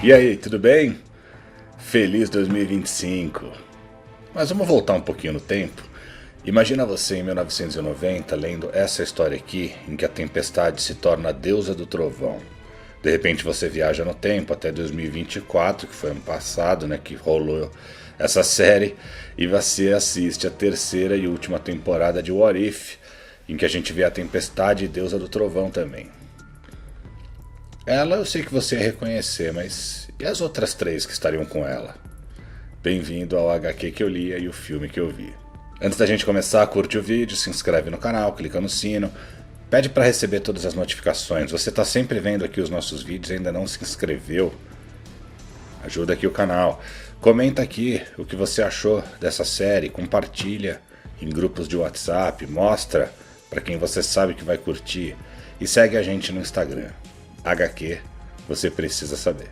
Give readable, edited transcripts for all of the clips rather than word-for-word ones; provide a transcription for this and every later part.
E aí, tudo bem? Feliz 2025. Mas vamos voltar um pouquinho no tempo. Imagina você em 1990 lendo essa história aqui, em que a tempestade se torna a deusa do trovão. De repente você viaja no tempo até 2024, que foi ano passado, né, que rolou essa série, e você assiste a terceira e última temporada de What If, em que a gente vê a tempestade e deusa do trovão também. Ela eu sei que você ia reconhecer, mas e as outras três que estariam com ela? Bem-vindo ao HQ que eu li e o filme que eu vi. Antes da gente começar, curte o vídeo, se inscreve no canal, clica no sino, pede para receber todas as notificações. Você está sempre vendo aqui os nossos vídeos e ainda não se inscreveu? Ajuda aqui o canal. Comenta aqui o que você achou dessa série, compartilha em grupos de WhatsApp, mostra para quem você sabe que vai curtir e segue a gente no Instagram. HQ, você precisa saber.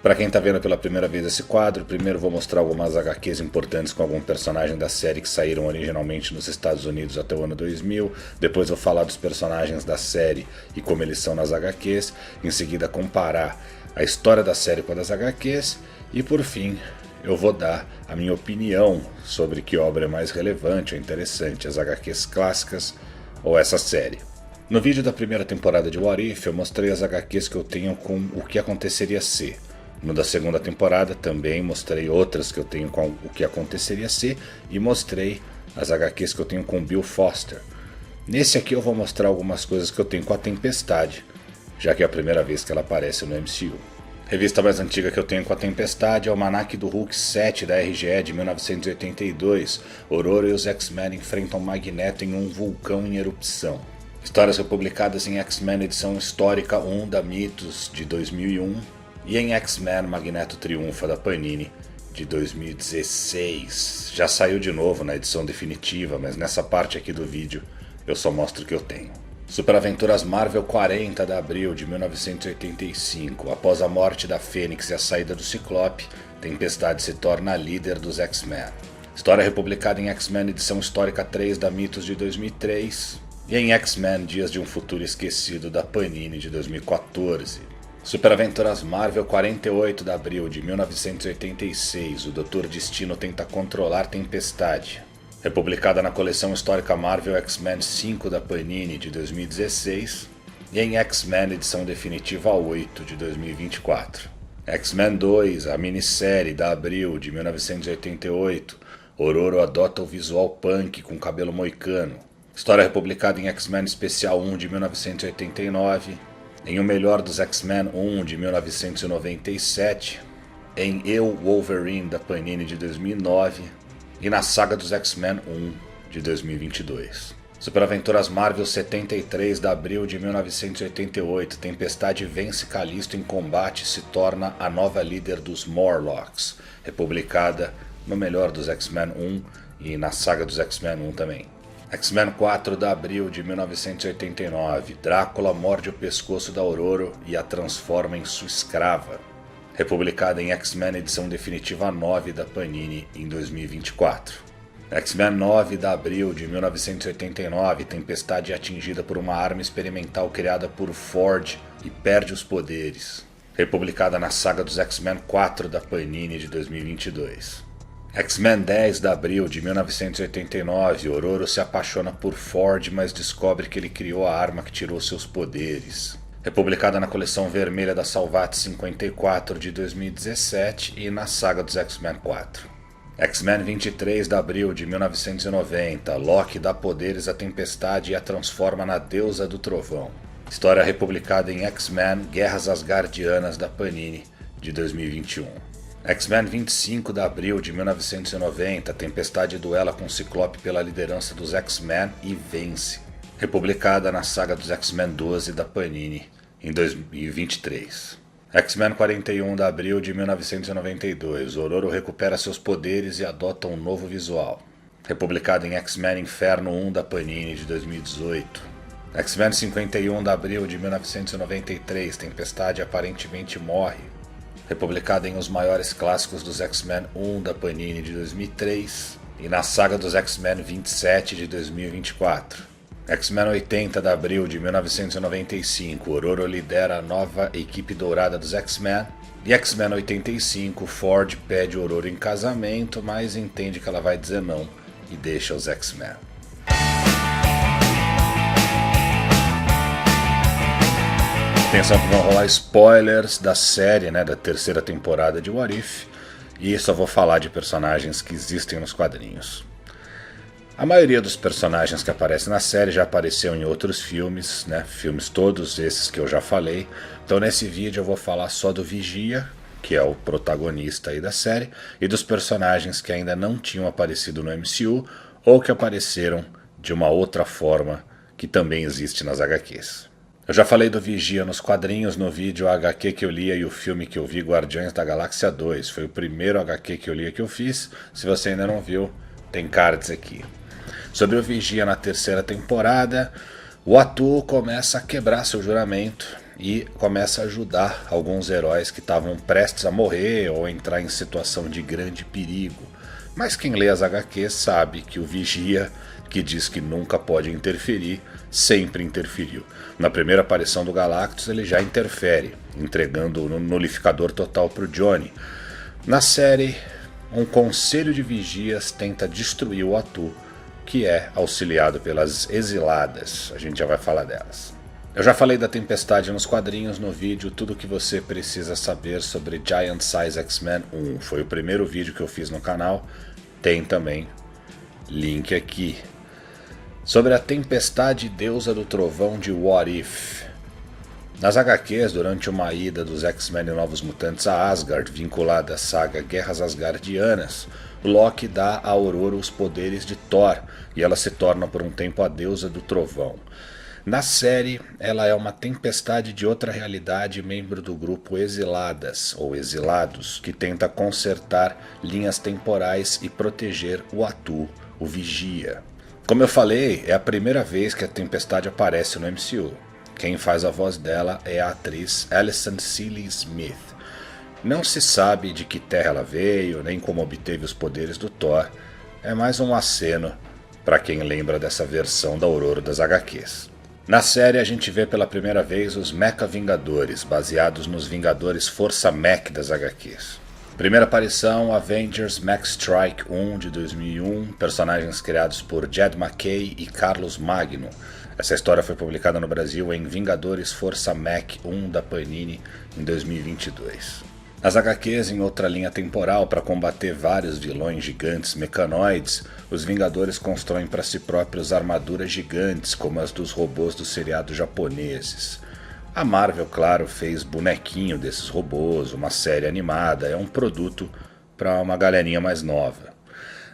Para quem está vendo pela primeira vez esse quadro, primeiro vou mostrar algumas HQs importantes com algum personagem da série que saíram originalmente nos Estados Unidos até o ano 2000, depois vou falar dos personagens da série e como eles são nas HQs, em seguida comparar a história da série com a das HQs e por fim eu vou dar a minha opinião sobre que obra é mais relevante ou interessante, as HQs clássicas ou essa série. No vídeo da primeira temporada de What If eu mostrei as HQs que eu tenho com o que aconteceria se. No da segunda temporada também mostrei outras que eu tenho com o que aconteceria se e mostrei as HQs que eu tenho com Bill Foster. Nesse aqui eu vou mostrar algumas coisas que eu tenho com a Tempestade, já que é a primeira vez que ela aparece no MCU. Revista mais antiga que eu tenho com a Tempestade é o Almanac do Hulk 7 da RGE de 1982. Ororo e os X-Men enfrentam Magneto em um vulcão em erupção. Histórias republicadas em X-Men edição histórica 1 da Mitos de 2001 e em X-Men Magneto Triunfa da Panini de 2016. Já saiu de novo na edição definitiva, mas nessa parte aqui do vídeo eu só mostro o que eu tenho. Super Aventuras Marvel 40 de abril de 1985. Após a morte da Fênix e a saída do Ciclope, Tempestade se torna a líder dos X-Men. História republicada em X-Men edição histórica 3 da Mitos de 2003 e em X-Men Dias de um Futuro Esquecido da Panini de 2014. Super Aventuras Marvel 48 de abril de 1986. O Dr. Destino tenta controlar Tempestade. Republicada na coleção histórica Marvel X-Men 5 da Panini de 2016 e em X-Men edição definitiva 8 de 2024. X-Men 2, a minissérie da abril de 1988. Ororo adota o visual punk com cabelo moicano. História republicada em X-Men Especial 1 de 1989, em O Melhor dos X-Men 1 de 1997, em Eu, Wolverine da Panini de 2009 e na Saga dos X-Men 1 de 2022. Super Aventuras Marvel 73 de abril de 1988, Tempestade vence Calisto em combate e se torna a nova líder dos Morlocks, republicada no Melhor dos X-Men 1 e na Saga dos X-Men 1 também. X-Men 4 de abril de 1989. Drácula morde o pescoço da Ororo e a transforma em sua escrava. Republicada em X-Men edição definitiva 9 da Panini em 2024. X-Men 9 de abril de 1989. Tempestade é atingida por uma arma experimental criada por Ford e perde os poderes. Republicada na saga dos X-Men 4 da Panini de 2022. X-Men 10 de abril de 1989, Ororo se apaixona por Ford, mas descobre que ele criou a arma que tirou seus poderes. Republicada na coleção vermelha da Salvat 54 de 2017 e na saga dos X-Men 4. X-Men 23 de abril de 1990, Loki dá poderes à Tempestade e a transforma na deusa do trovão. História republicada em X-Men Guerras Asgardianas da Panini de 2021. X-Men 25 de abril de 1990, Tempestade duela com Ciclope pela liderança dos X-Men e vence. Republicada na saga dos X-Men 12 da Panini em 2023. X-Men 41 de abril de 1992, Ororo recupera seus poderes e adota um novo visual. Republicada em X-Men Inferno 1 da Panini de 2018. X-Men 51 de abril de 1993, Tempestade aparentemente morre. Republicada em Os Maiores Clássicos dos X-Men 1 da Panini de 2003 e na saga dos X-Men 27 de 2024. X-Men 80 de abril de 1995, Ororo lidera a nova equipe dourada dos X-Men. E X-Men 85, Ford pede Ororo em casamento, mas entende que ela vai dizer não e deixa os X-Men. Atenção que vão rolar spoilers da série, da terceira temporada de What If, e só vou falar de personagens que existem nos quadrinhos. A maioria dos personagens que aparecem na série já apareceu em outros filmes, filmes todos esses que eu já falei. Então nesse vídeo eu vou falar só do Vigia, que é o protagonista aí da série, e dos personagens que ainda não tinham aparecido no MCU ou que apareceram de uma outra forma que também existe nas HQs. Eu já falei do Vigia nos quadrinhos no vídeo HQ que eu lia e o filme que eu vi, Guardiões da Galáxia 2. Foi o primeiro HQ que eu lia que eu fiz. Se você ainda não viu, tem cards aqui. Sobre o Vigia na terceira temporada, o Atu começa a quebrar seu juramento e começa a ajudar alguns heróis que estavam prestes a morrer ou entrar em situação de grande perigo. Mas quem lê as HQs sabe que o Vigia, que diz que nunca pode interferir, sempre interferiu. Na primeira aparição do Galactus ele já interfere, entregando o nulificador total para o Johnny. Na série, um conselho de vigias tenta destruir o Atu, que é auxiliado pelas Exiladas. A gente já vai falar delas. Eu já falei da Tempestade nos quadrinhos no vídeo Tudo o que você precisa saber sobre Giant Size X-Men 1. Foi o primeiro vídeo que eu fiz no canal. Tem também link aqui. Sobre a Tempestade Deusa do Trovão de What If. Nas HQs, durante uma ida dos X-Men e Novos Mutantes a Asgard, vinculada à saga Guerras Asgardianas, Loki dá a Aurora os poderes de Thor, e ela se torna por um tempo a Deusa do Trovão. Na série, ela é uma tempestade de outra realidade, membro do grupo Exiladas, ou Exilados, que tenta consertar linhas temporais e proteger o Atu, o Vigia. Como eu falei, é a primeira vez que a Tempestade aparece no MCU. Quem faz a voz dela é a atriz Alison Seeley Smith. Não se sabe de que terra ela veio, nem como obteve os poderes do Thor. É mais um aceno para quem lembra dessa versão da Aurora das HQs. Na série a gente vê pela primeira vez os Mecha Vingadores, baseados nos Vingadores Força Mech das HQs. Primeira aparição, Avengers Mech Strike 1 de 2001, personagens criados por Jed MacKay e Carlos Magno. Essa história foi publicada no Brasil em Vingadores Força Mech 1 da Panini em 2022. Nas HQs, em outra linha temporal, para combater vários vilões gigantes mecanoides, os Vingadores constroem para si próprios armaduras gigantes, como as dos robôs dos seriados japoneses. A Marvel, claro, fez bonequinho desses robôs, uma série animada, é um produto para uma galerinha mais nova.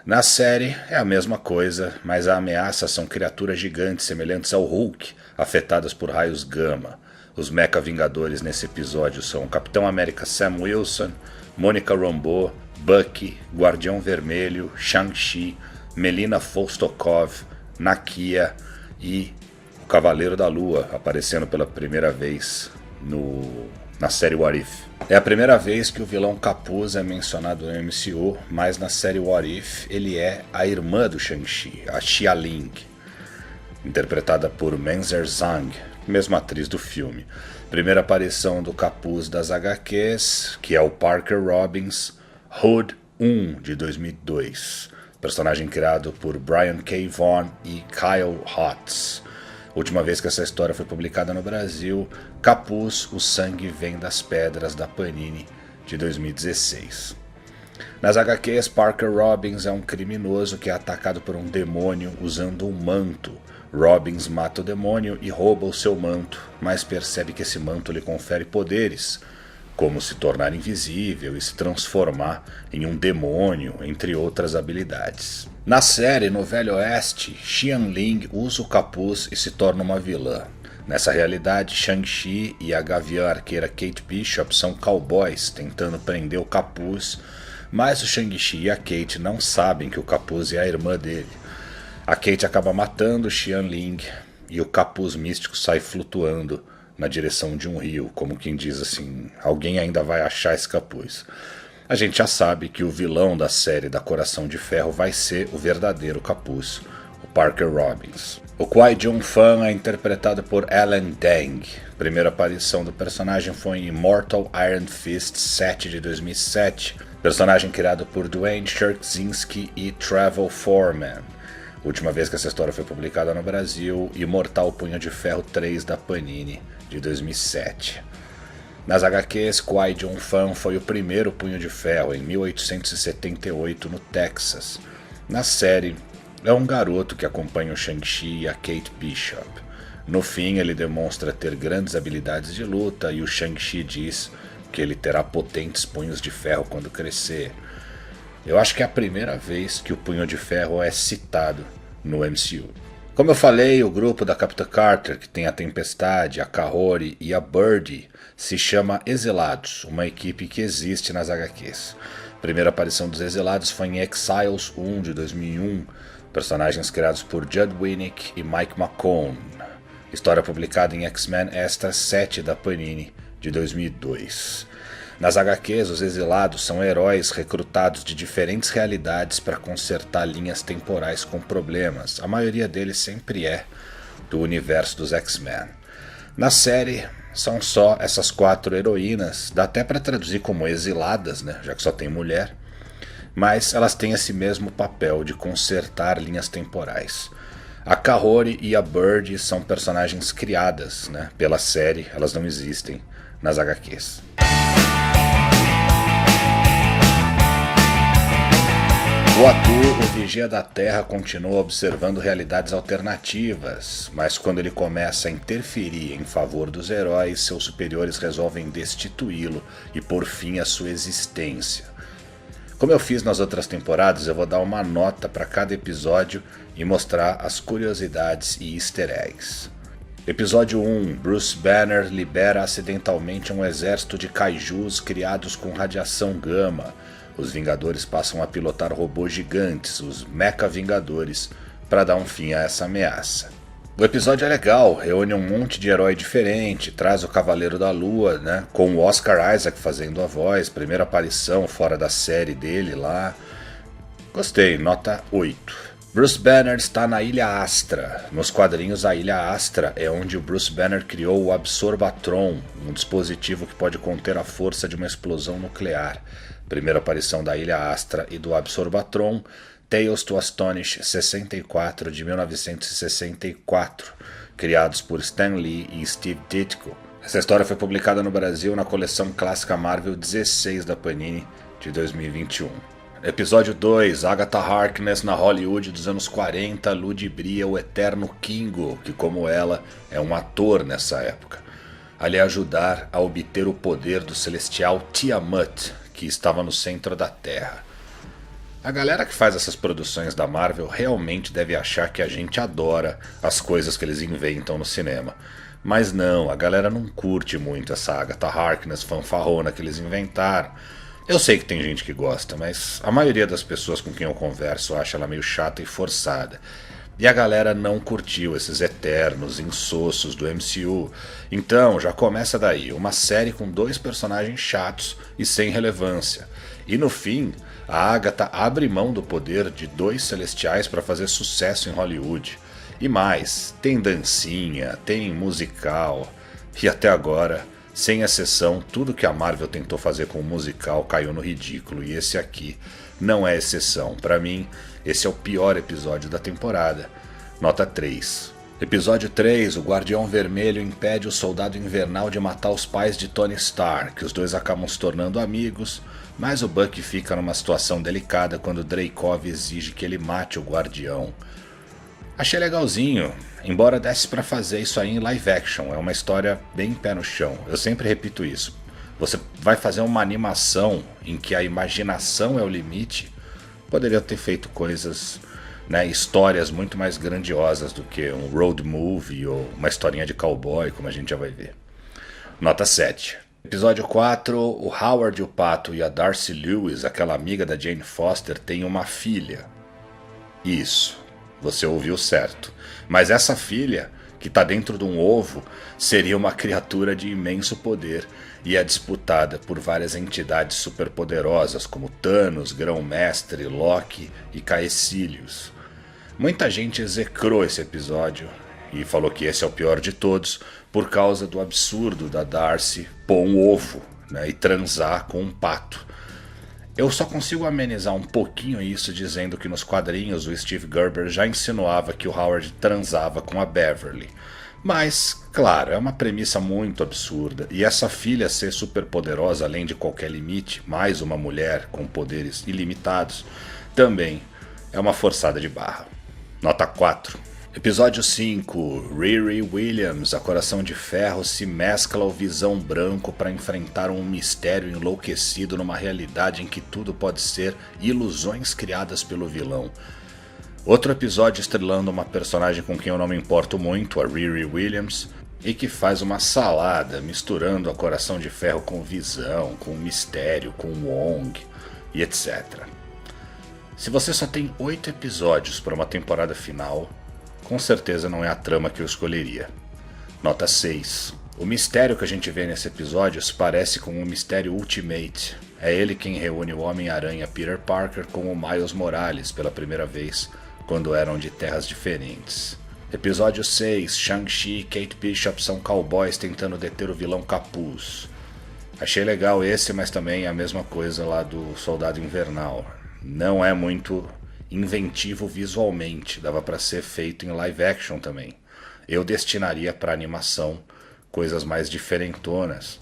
Na série é a mesma coisa, mas a ameaça são criaturas gigantes semelhantes ao Hulk, afetadas por raios gama. Os Mecha Vingadores nesse episódio são Capitão América Sam Wilson, Monica Rambeau, Bucky, Guardião Vermelho, Shang-Chi, Melina Vostokov, Nakia e o Cavaleiro da Lua, aparecendo pela primeira vez na série What If. É a primeira vez que o vilão Capuz é mencionado no MCU, mas na série What If ele é a irmã do Shang-Chi, a Xia-Ling, interpretada por Menzher Zhang, mesma atriz do filme. Primeira aparição do Capuz das HQs, que é o Parker Robbins, Hood 1 de 2002, personagem criado por Brian K. Vaughan e Kyle Hotz. Última vez que essa história foi publicada no Brasil, Capuz, O Sangue Vem das Pedras, da Panini, de 2016. Nas HQs, Parker Robbins é um criminoso que é atacado por um demônio usando um manto. Robbins mata o demônio e rouba o seu manto, mas percebe que esse manto lhe confere poderes, como se tornar invisível e se transformar em um demônio, entre outras habilidades. Na série, no Velho Oeste, Xian-Ling usa o capuz e se torna uma vilã. Nessa realidade, Shang-Chi e a Gavião Arqueira Kate Bishop são cowboys tentando prender o capuz, mas o Shang-Chi e a Kate não sabem que o capuz é a irmã dele. A Kate acaba matando Xian-Ling e o capuz místico sai flutuando na direção de um rio, como quem diz assim, alguém ainda vai achar esse capuz. A gente já sabe que o vilão da série da Coração de Ferro vai ser o verdadeiro capuz, o Parker Robbins. O Kwai Jung-fan é interpretado por Alan Deng. A primeira aparição do personagem foi em Immortal Iron Fist 7 de 2007, personagem criado por Duane Cherkzinski e Travel Foreman. A última vez que essa história foi publicada no Brasil, Imortal Punho de Ferro 3 da Panini, de 2007. Nas HQs, Kwai Jung-fan foi o primeiro Punho de Ferro, em 1878, no Texas. Na série, é um garoto que acompanha o Shang-Chi e a Kate Bishop. No fim, ele demonstra ter grandes habilidades de luta e o Shang-Chi diz que ele terá potentes punhos de ferro quando crescer. Eu acho que é a primeira vez que o Punho de Ferro é citado no MCU. Como eu falei, o grupo da Capitã Carter, que tem a Tempestade, a Kahori e a Birdie, se chama Exilados, uma equipe que existe nas HQs. A primeira aparição dos Exilados foi em Exiles 1 de 2001, personagens criados por Judd Winick e Mike McCone. História publicada em X-Men Extra 7 da Panini, de 2002. Nas HQs, os Exilados são heróis recrutados de diferentes realidades para consertar linhas temporais com problemas. A maioria deles sempre é do universo dos X-Men. Na série, são só essas 4 heroínas, dá até para traduzir como exiladas, né? Já que só tem mulher. Mas elas têm esse mesmo papel de consertar linhas temporais. A Kahori e a Birdie são personagens criadas, né, pela série, elas não existem nas HQs. O Atu, o Vigia da Terra, continua observando realidades alternativas, mas quando ele começa a interferir em favor dos heróis, seus superiores resolvem destituí-lo e pôr fim à sua existência. Como eu fiz nas outras temporadas, eu vou dar uma nota para cada episódio e mostrar as curiosidades e easter eggs. Episódio 1. Bruce Banner libera acidentalmente um exército de kaijus criados com radiação gama. Os Vingadores passam a pilotar robôs gigantes, os Mecha Vingadores, para dar um fim a essa ameaça. O episódio é legal, reúne um monte de herói diferente, traz o Cavaleiro da Lua, né, com o Oscar Isaac fazendo a voz, primeira aparição fora da série dele lá. Gostei, nota 8. Bruce Banner está na Ilha Astra. Nos quadrinhos, a Ilha Astra é onde o Bruce Banner criou o Absorbatron, um dispositivo que pode conter a força de uma explosão nuclear. Primeira aparição da Ilha Astra e do Absorbatron, Tales to Astonish 64 de 1964, criados por Stan Lee e Steve Ditko. Essa história foi publicada no Brasil na coleção clássica Marvel 16 da Panini de 2021. Episódio 2, Agatha Harkness na Hollywood dos anos 40 ludibria o eterno Kingo, que como ela é um ator nessa época, a lhe ajudar a obter o poder do celestial Tiamat, que estava no centro da Terra. A galera que faz essas produções da Marvel realmente deve achar que a gente adora as coisas que eles inventam no cinema. Mas não, a galera não curte muito essa Agatha Harkness fanfarrona que eles inventaram. Eu sei que tem gente que gosta, mas a maioria das pessoas com quem eu converso acha ela meio chata e forçada. E a galera não curtiu esses eternos insossos do MCU. Então já começa daí, uma série com 2 personagens chatos e sem relevância. E no fim, a Agatha abre mão do poder de 2 celestiais para fazer sucesso em Hollywood. E mais, tem dancinha, tem musical. E até agora, sem exceção, tudo que a Marvel tentou fazer com o musical caiu no ridículo. E esse aqui não é exceção. Para mim, esse é o pior episódio da temporada. Nota 3. Episódio 3, o Guardião Vermelho impede o Soldado Invernal de matar os pais de Tony Stark. Os dois acabam se tornando amigos, mas o Bucky fica numa situação delicada quando Dreykov exige que ele mate o Guardião. Achei legalzinho, embora desse pra fazer isso aí em live action. É uma história bem pé no chão. Eu sempre repito isso. Você vai fazer uma animação em que a imaginação é o limite. Poderia ter feito coisas, né, histórias muito mais grandiosas do que um road movie ou uma historinha de cowboy, como a gente já vai ver. Nota 7. Episódio 4, o Howard o Pato e a Darcy Lewis, aquela amiga da Jane Foster, têm uma filha. Isso, você ouviu certo. Mas essa filha, que está dentro de um ovo, seria uma criatura de imenso poder e é disputada por várias entidades superpoderosas como Thanos, Grão-Mestre, Loki e Caecilius. Muita gente execrou esse episódio e falou que esse é o pior de todos por causa do absurdo da Darcy pôr um ovo, né, e transar com um pato. Eu só consigo amenizar um pouquinho isso dizendo que nos quadrinhos o Steve Gerber já insinuava que o Howard transava com a Beverly. Mas, claro, é uma premissa muito absurda, e essa filha ser superpoderosa além de qualquer limite, mais uma mulher com poderes ilimitados, também é uma forçada de barra. Nota 4. Episódio 5. Riri Williams, a Coração de Ferro, se mescla ao Visão Branco para enfrentar um mistério enlouquecido numa realidade em que tudo pode ser ilusões criadas pelo vilão. Outro episódio estrelando uma personagem com quem eu não me importo muito, a Riri Williams, e que faz uma salada misturando a Coração de Ferro com Visão, com Mistério, com Wong e etc. Se você só tem 8 episódios para uma temporada final, com certeza não é a trama que eu escolheria. Nota 6. O mistério que a gente vê nesse episódio se parece com o Mistério Ultimate. É ele quem reúne o Homem-Aranha Peter Parker com o Miles Morales pela primeira vez, quando eram de terras diferentes. Episódio 6. Shang-Chi e Kate Bishop são cowboys tentando deter o vilão Capuz. Achei legal esse, mas também é a mesma coisa lá do Soldado Invernal. Não é muito inventivo visualmente, dava para ser feito em live action também. Eu destinaria para animação coisas mais diferentonas.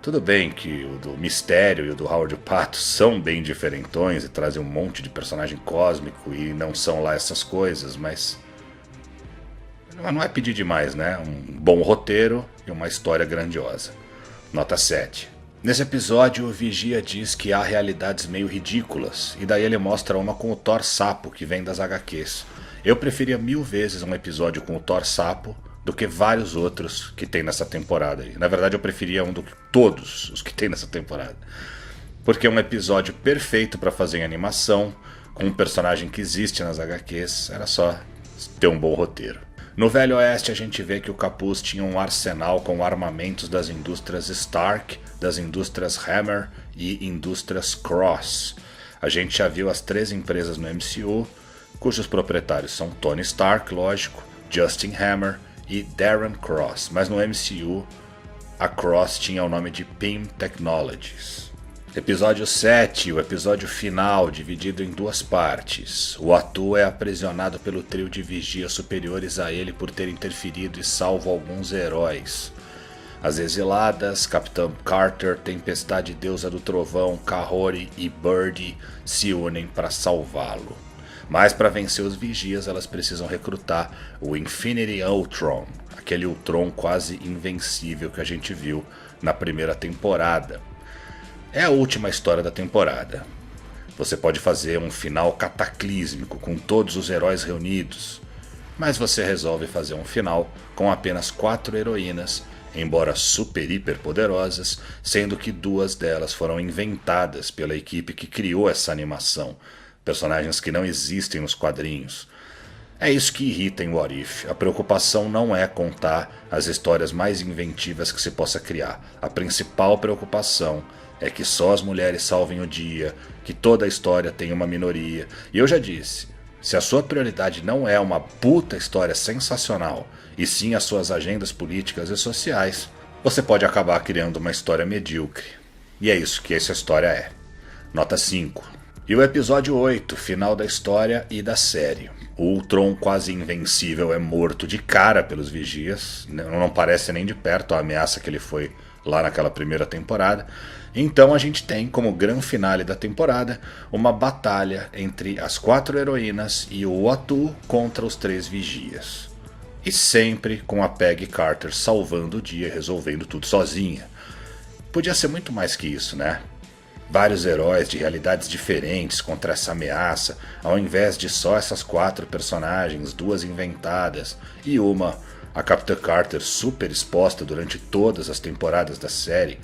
Tudo bem que o do Mistério e o do Howard Pato são bem diferentões e trazem um monte de personagem cósmico e não são lá essas coisas, mas não é pedir demais, né? Um bom roteiro e uma história grandiosa. Nota 7. Nesse episódio, o Vigia diz que há realidades meio ridículas, e daí ele mostra uma com o Thor Sapo, que vem das HQs. Eu preferia 1000 vezes um episódio com o Thor Sapo do que vários outros que tem nessa temporada. Na verdade, eu preferia um do que todos os que tem nessa temporada. Porque é um episódio perfeito para fazer em animação, com um personagem que existe nas HQs, era só ter um bom roteiro. No Velho Oeste a gente vê que o Capuz tinha um arsenal com armamentos das indústrias Stark, das indústrias Hammer e indústrias Cross. A gente já viu as 3 empresas no MCU, cujos proprietários são Tony Stark, lógico, Justin Hammer e Darren Cross, mas no MCU a Cross tinha o nome de PIM Technologies. Episódio 7, o episódio final, dividido em 2 partes. O Atu é aprisionado pelo trio de vigias superiores a ele por ter interferido e salvo alguns heróis. As Exiladas, Capitã Carter, Tempestade Deusa do Trovão, Kahori e Birdie se unem para salvá-lo. Mas para vencer os vigias elas precisam recrutar o Infinity Ultron, aquele Ultron quase invencível que a gente viu na primeira temporada. É a última história da temporada. Você pode fazer um final cataclísmico com todos os heróis reunidos, mas você resolve fazer um final com apenas 4 heroínas, embora super hiper poderosas, sendo que 2 delas foram inventadas pela equipe que criou essa animação, personagens que não existem nos quadrinhos. É isso que irrita em What If. A preocupação não é contar as histórias mais inventivas que se possa criar. A principal preocupação é que só as mulheres salvem o dia, que toda a história tem uma minoria. E eu já disse, se a sua prioridade não é uma puta história sensacional, e sim as suas agendas políticas e sociais, você pode acabar criando uma história medíocre. E é isso que essa história é. Nota 5. E o episódio 8, final da história e da série. O Ultron quase invencível é morto de cara pelos vigias, não parece nem de perto a ameaça que ele foi lá naquela primeira temporada. Então a gente tem como grande finale da temporada uma batalha entre as 4 heroínas e o Atu contra os 3 vigias. E sempre com a Peggy Carter salvando o dia e resolvendo tudo sozinha. Podia ser muito mais que isso, né? Vários heróis de realidades diferentes contra essa ameaça, ao invés de só essas 4 personagens, 2 inventadas e uma, a Capitã Carter, super exposta durante todas as temporadas da série.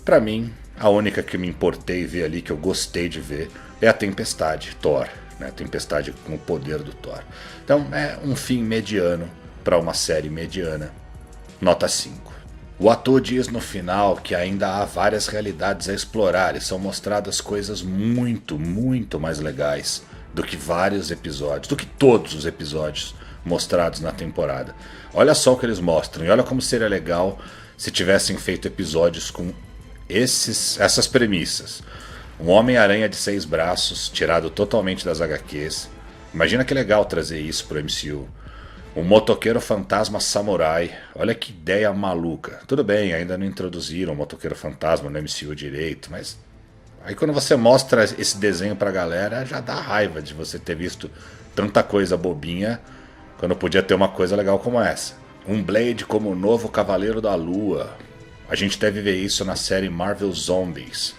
Pra mim, a única que me importei ver ali, que eu gostei de ver, é a Tempestade, Thor, né? A Tempestade com o poder do Thor. Então é um fim mediano para uma série mediana. Nota 5. O ator diz no final que ainda há várias realidades a explorar e são mostradas coisas muito, muito mais legais do que vários episódios, do que todos os episódios mostrados na temporada. Olha só o que eles mostram, e olha como seria legal se tivessem feito episódios com essas premissas. Um Homem-Aranha de 6 braços, tirado totalmente das HQs. Imagina que legal trazer isso pro MCU. Um motoqueiro fantasma samurai. Olha que ideia maluca. Tudo bem, ainda não introduziram o motoqueiro fantasma no MCU direito, mas aí quando você mostra esse desenho pra galera, já dá raiva de você ter visto tanta coisa bobinha quando podia ter uma coisa legal como essa. Um Blade como o novo Cavaleiro da Lua. A gente deve ver isso na série Marvel Zombies.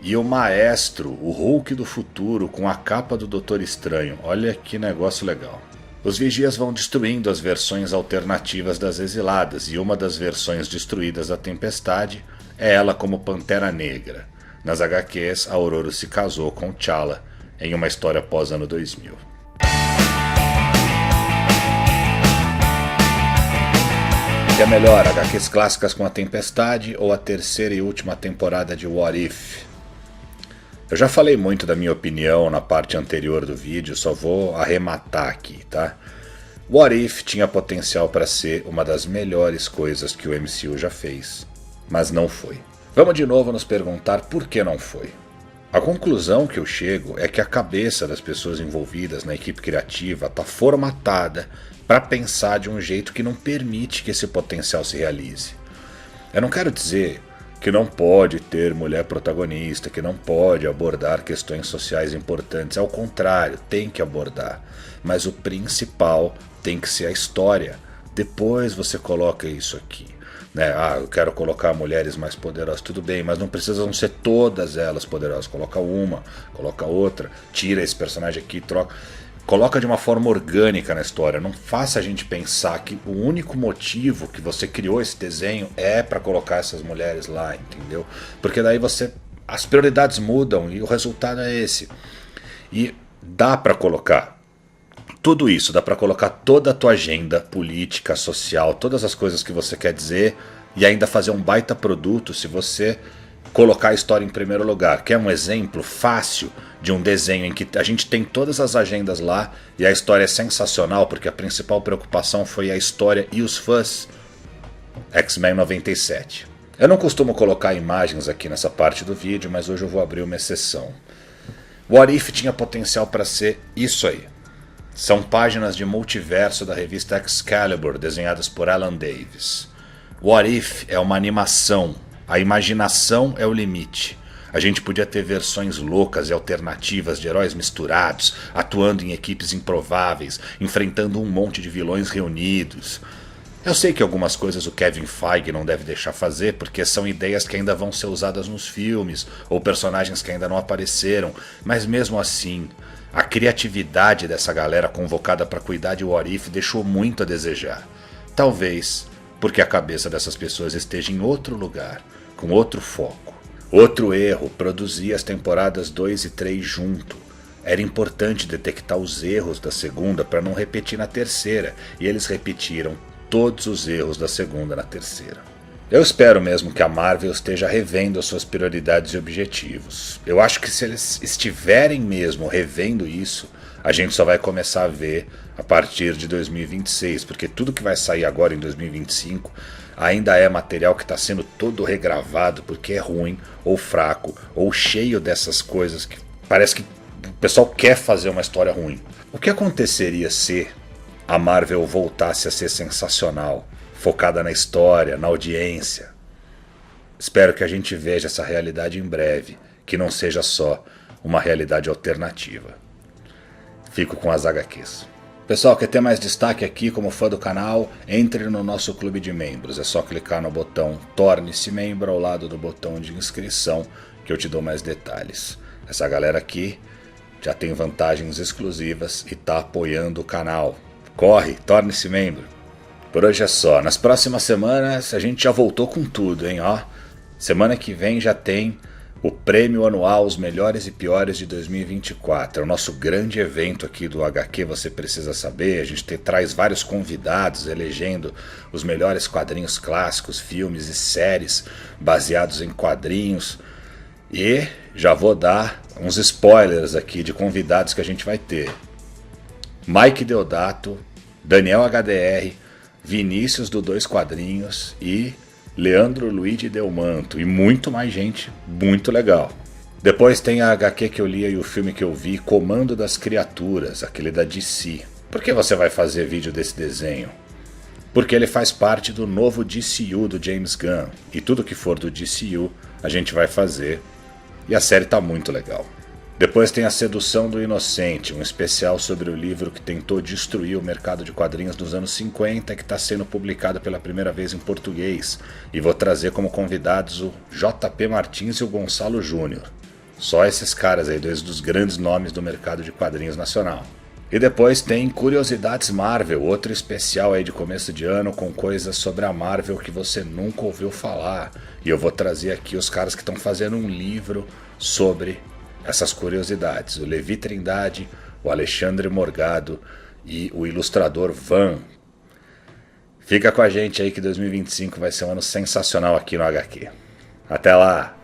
E o Maestro, o Hulk do futuro, com a capa do Doutor Estranho. Olha que negócio legal. Os vigias vão destruindo as versões alternativas das exiladas, e uma das versões destruídas da Tempestade é ela como Pantera Negra. Nas HQs, a Ororo se casou com T'Challa em uma história pós-ano 2000. O que é melhor, HQs clássicas com a Tempestade ou a terceira e última temporada de What If? Eu já falei muito da minha opinião na parte anterior do vídeo, só vou arrematar aqui, tá? What If tinha potencial para ser uma das melhores coisas que o MCU já fez, mas não foi. Vamos de novo nos perguntar por que não foi. A conclusão que eu chego é que a cabeça das pessoas envolvidas na equipe criativa está formatada para pensar de um jeito que não permite que esse potencial se realize. Eu não quero dizer que não pode ter mulher protagonista, que não pode abordar questões sociais importantes. Ao contrário, tem que abordar. Mas o principal tem que ser a história. Depois você coloca isso aqui. Né? Eu quero colocar mulheres mais poderosas, tudo bem, mas não precisam ser todas elas poderosas. Coloca uma, coloca outra, tira esse personagem aqui, troca. Coloca de uma forma orgânica na história. Não faça a gente pensar que o único motivo que você criou esse desenho é para colocar essas mulheres lá, entendeu? Porque daí as prioridades mudam e o resultado é esse. E dá para colocar tudo isso, dá para colocar toda a tua agenda política, social, todas as coisas que você quer dizer e ainda fazer um baita produto se você colocar a história em primeiro lugar. Quer um exemplo fácil de um desenho em que a gente tem todas as agendas lá e a história é sensacional porque a principal preocupação foi a história e os fãs? X-Men 97. Eu não costumo colocar imagens aqui nessa parte do vídeo, mas hoje eu vou abrir uma exceção. What If tinha potencial para ser isso aí. São páginas de multiverso da revista Excalibur, desenhadas por Alan Davis. What If é uma animação. A imaginação é o limite. A gente podia ter versões loucas e alternativas de heróis misturados, atuando em equipes improváveis, enfrentando um monte de vilões reunidos. Eu sei que algumas coisas o Kevin Feige não deve deixar fazer, porque são ideias que ainda vão ser usadas nos filmes, ou personagens que ainda não apareceram, mas mesmo assim, a criatividade dessa galera convocada para cuidar de What If deixou muito a desejar. Talvez porque a cabeça dessas pessoas esteja em outro lugar, com outro foco. Outro erro, produzir as temporadas 2 e 3 junto. Era importante detectar os erros da segunda para não repetir na terceira, e eles repetiram todos os erros da segunda na terceira. Eu espero mesmo que a Marvel esteja revendo as suas prioridades e objetivos. Eu acho que se eles estiverem mesmo revendo isso, a gente só vai começar a ver a partir de 2026, porque tudo que vai sair agora em 2025 ainda é material que está sendo todo regravado porque é ruim, ou fraco, ou cheio dessas coisas que parece que o pessoal quer fazer uma história ruim. O que aconteceria se a Marvel voltasse a ser sensacional, focada na história, na audiência? Espero que a gente veja essa realidade em breve, que não seja só uma realidade alternativa. Fico com as HQs. Pessoal, quer ter mais destaque aqui como fã do canal? Entre no nosso clube de membros. É só clicar no botão Torne-se Membro ao lado do botão de inscrição que eu te dou mais detalhes. Essa galera aqui já tem vantagens exclusivas e está apoiando o canal. Corre, torne-se membro. Por hoje é só. Nas próximas semanas a gente já voltou com tudo, hein? Semana que vem já tem o prêmio anual Os Melhores e Piores de 2024. É o nosso grande evento aqui do HQ Você Precisa Saber. A gente traz vários convidados elegendo os melhores quadrinhos clássicos, filmes e séries baseados em quadrinhos. E já vou dar uns spoilers aqui de convidados que a gente vai ter. Mike Deodato, Daniel HDR, Vinícius do Dois Quadrinhos e Leandro Luigi Delmanto. E muito mais gente muito legal. Depois tem a HQ que eu li e o filme que eu vi, Comando das Criaturas, aquele da DC. Por que você vai fazer vídeo desse desenho? Porque ele faz parte do novo DCU do James Gunn. E tudo que for do DCU a gente vai fazer. E a série tá muito legal. Depois tem A Sedução do Inocente, um especial sobre o livro que tentou destruir o mercado de quadrinhos dos anos 50, que está sendo publicado pela primeira vez em português. E vou trazer como convidados o JP Martins e o Gonçalo Júnior. Só esses caras aí, dois dos grandes nomes do mercado de quadrinhos nacional. E depois tem Curiosidades Marvel, outro especial aí de começo de ano com coisas sobre a Marvel que você nunca ouviu falar. E eu vou trazer aqui os caras que estão fazendo um livro sobre essas curiosidades. O Levi Trindade, o Alexandre Morgado e o ilustrador Van. Fica com a gente aí que 2025 vai ser um ano sensacional aqui no HQ. Até lá!